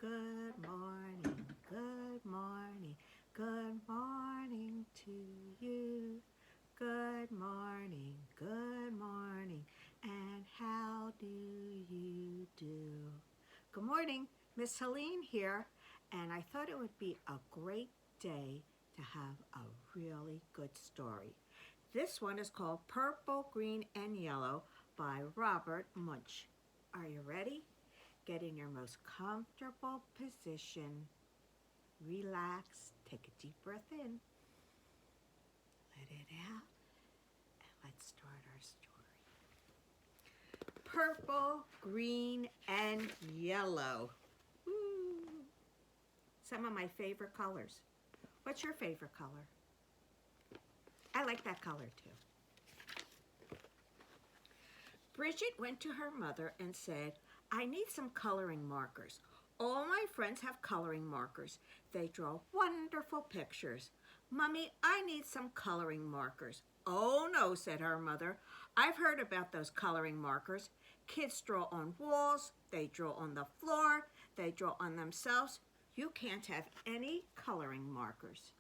Good morning, good morning, good morning to you. Good morning, and how do you do? Good morning, Miss Helene here, and I thought it would be a great day to have a really good story. This one is called Purple, Green, and Yellow by Robert Munsch. Are you ready? Get in your most comfortable position. Relax. Take a deep breath in. Let it out. And let's start our story. Purple, green, and yellow. Woo. Some of my favorite colors. What's your favorite color? I like that color too. Bridget went to her mother and said, I need some coloring markers. All my friends have coloring markers. They draw wonderful pictures. Mommy, I need some coloring markers. Oh no, said her mother. I've heard about those coloring markers. Kids draw on walls, they draw on the floor, they draw on themselves. You can't have any coloring markers.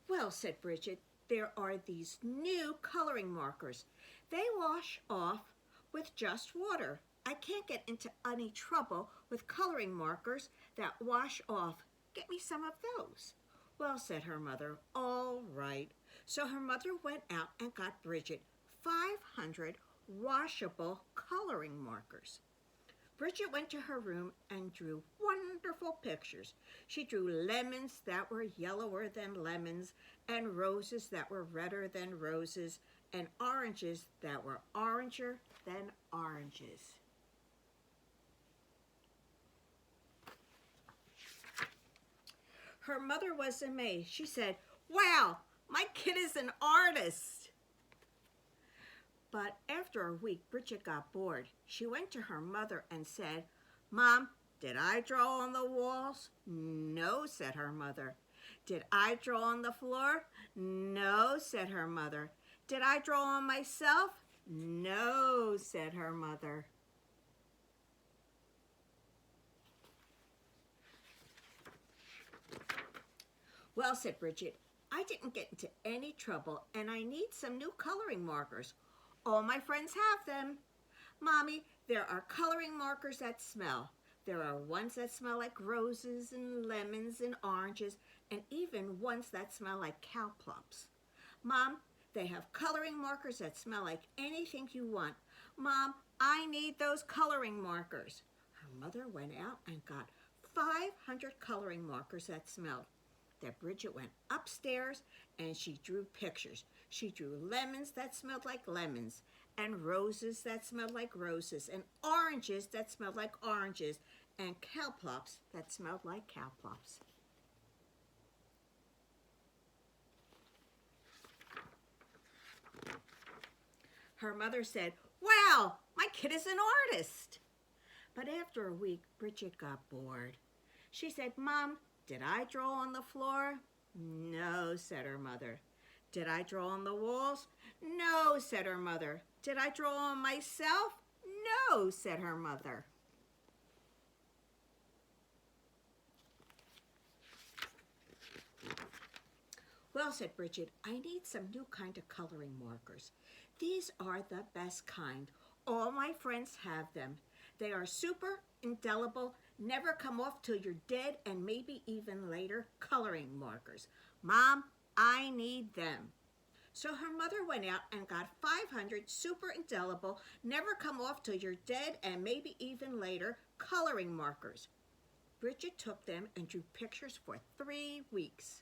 Well, said Bridget, there are these new coloring markers. They wash off with just water. I can't get into any trouble with coloring markers that wash off. Get me some of those. Well, said her mother, all right. So her mother went out and got Bridget 500 washable coloring markers. Bridget went to her room and drew wonderful pictures. She drew lemons that were yellower than lemons, and roses that were redder than roses, and oranges that were oranger than oranges. Her mother was amazed. She said, wow, my kid is an artist. But after a week, Bridget got bored. She went to her mother and said, Mom, did I draw on the walls? No, said her mother. Did I draw on the floor? No, said her mother. Did I draw on myself? No, said her mother. Well, said Bridget, I didn't get into any trouble and I need some new coloring markers. All my friends have them. Mommy, there are coloring markers that smell. There are ones that smell like roses and lemons and oranges, and even ones that smell like cow plumps. Mom, they have coloring markers that smell like anything you want. Mom, I need those coloring markers. Her mother went out and got 500 coloring markers that smelled. Then Bridget went upstairs and she drew pictures. She drew lemons that smelled like lemons, and roses that smelled like roses, and oranges that smelled like oranges, and cowplops that smelled like cowplops. Her mother said, wow, my kid is an artist. But after a week, Bridget got bored. She said, Mom, did I draw on the floor? No, said her mother. Did I draw on the walls? No, said her mother. Did I draw on myself? No, said her mother. Well, said Bridget, I need some new kind of coloring markers. These are the best kind. All my friends have them. They are super indelible, never come off till you're dead, and maybe even later coloring markers. Mom, I need them. So her mother went out and got 500 super indelible, never come off till you're dead, and maybe even later coloring markers. Bridget took them and drew pictures for 3 weeks.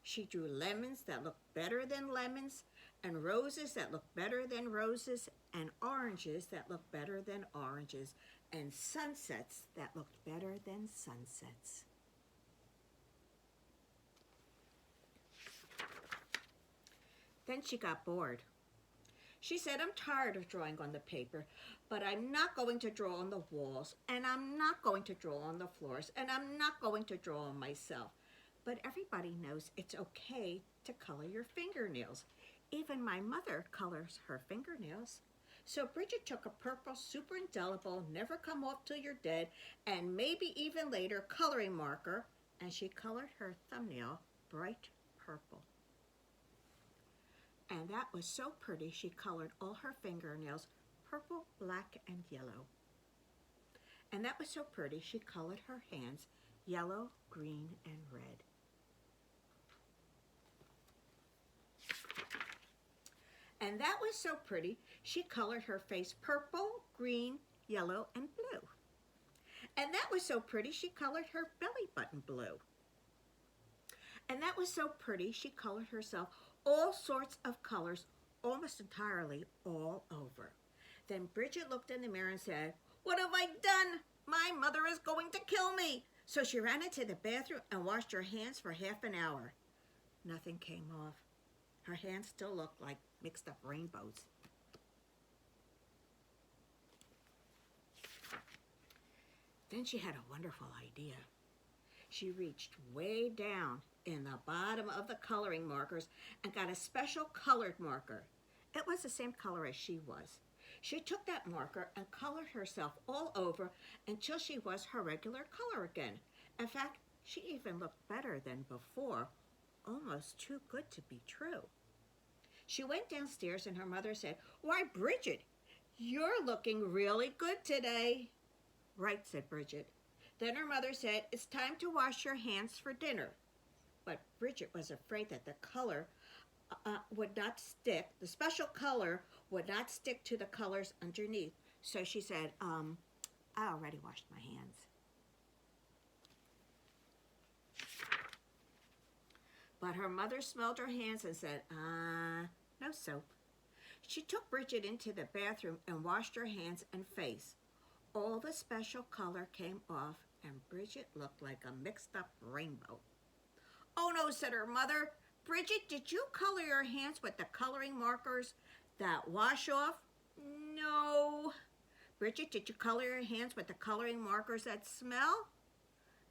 She drew lemons that looked better than lemons, and roses that looked better than roses, and oranges that looked better than oranges, and sunsets that looked better than sunsets. Then she got bored. She said, I'm tired of drawing on the paper, but I'm not going to draw on the walls, and I'm not going to draw on the floors, and I'm not going to draw on myself. But everybody knows it's okay to color your fingernails. Even my mother colors her fingernails. So Bridget took a purple, super indelible, never come off till you're dead, and maybe even later coloring marker, and she colored her thumbnail bright purple. And that was so pretty, she colored all her fingernails purple, black, and yellow. And that was so pretty, she colored her hands yellow, green, and red. And that was so pretty, she colored her face purple, green, yellow, and blue. And that was so pretty, she colored her belly button blue. And that was so pretty, she colored herself all sorts of colors, almost entirely all over. Then Bridget looked in the mirror and said, "What have I done? My mother is going to kill me." So she ran into the bathroom and washed her hands for half an hour. Nothing came off. Her hands still looked like mixed up rainbows. Then she had a wonderful idea. She reached way down in the bottom of the coloring markers and got a special colored marker. It was the same color as she was. She took that marker and colored herself all over until she was her regular color again. In fact, she even looked better than before, almost too good to be true. She went downstairs and her mother said, "Why, Bridget, you're looking really good today." "Right," said Bridget. Then her mother said, "It's time to wash your hands for dinner." But Bridget was afraid that the color would not stick, the special color would not stick to the colors underneath. So she said, I already washed my hands. But her mother smelled her hands and said, no soap. She took Bridget into the bathroom and washed her hands and face. All the special color came off and Bridget looked like a mixed up rainbow. "Oh no," said her mother. "Bridget, did you color your hands with the coloring markers that wash off?" "No." "Bridget, did you color your hands with the coloring markers that smell?"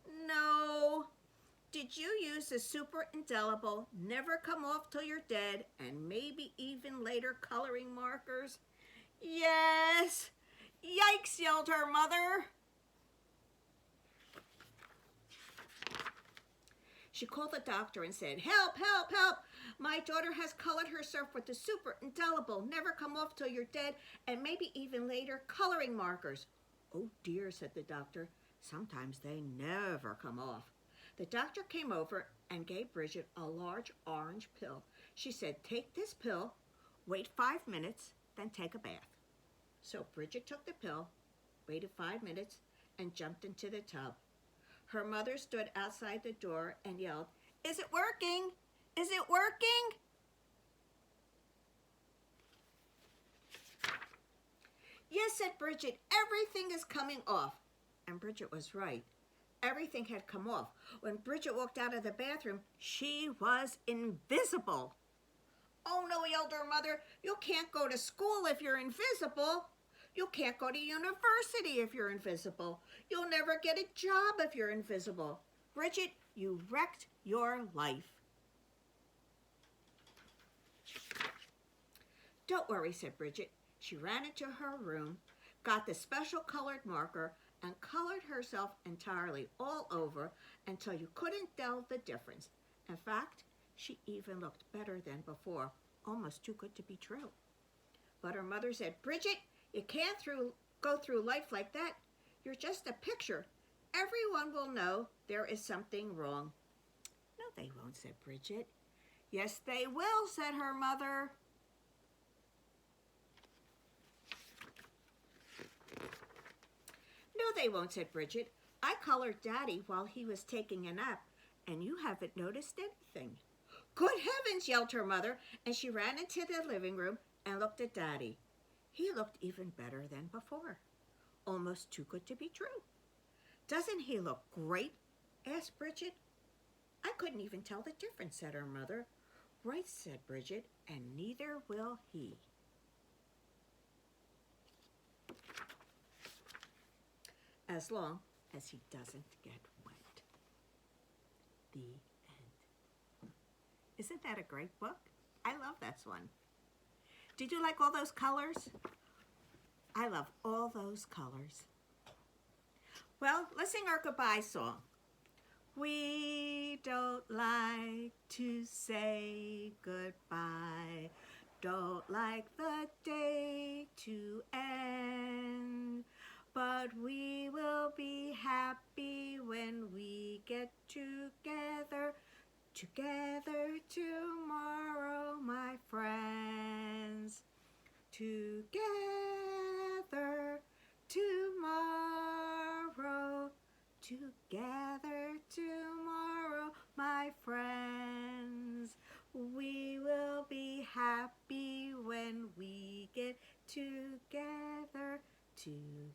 "No." "Did you use the super indelible, never come off till you're dead, and maybe even later coloring markers?" "Yes." "Yikes," yelled her mother. She called the doctor and said, "Help, help, help. My daughter has colored herself with the super indelible, never come off till you're dead, and maybe even later coloring markers." "Oh dear," said the doctor. "Sometimes they never come off." The doctor came over and gave Bridget a large orange pill. She said, "Take this pill, wait 5 minutes, then take a bath." So Bridget took the pill, waited 5 minutes, and jumped into the tub. Her mother stood outside the door and yelled, "Is it working? Is it working?" "Yes," said Bridget, "everything is coming off." And Bridget was right. Everything had come off. When Bridget walked out of the bathroom, she was invisible. "Oh no," yelled her mother, "you can't go to school if you're invisible. You can't go to university if you're invisible. You'll never get a job if you're invisible. Bridget, you wrecked your life." "Don't worry," said Bridget. She ran into her room, got the special colored marker, and colored herself entirely all over until you couldn't tell the difference. In fact, she even looked better than before, almost too good to be true. But her mother said, "Bridget, you can't go through life like that. You're just a picture. Everyone will know there is something wrong." "No, they won't," said Bridget. "Yes, they will," said her mother. "No, they won't," said Bridget. "I colored Daddy while he was taking a nap, and you haven't noticed anything." "Good heavens," yelled her mother, and she ran into the living room and looked at Daddy. He looked even better than before, almost too good to be true. "Doesn't he look great?" asked Bridget. "I couldn't even tell the difference," said her mother. "Right," said Bridget, "and neither will he." As long as he doesn't get wet. The end. Isn't that a great book? I love that's one. Did you like all those colors? I love all those colors. Well, let's sing our goodbye song. We don't like to say goodbye, don't like the day to end, but we will be happy when we get together tomorrow, my friends. Together tomorrow, together tomorrow, my friends. We will be happy when we get together tomorrow.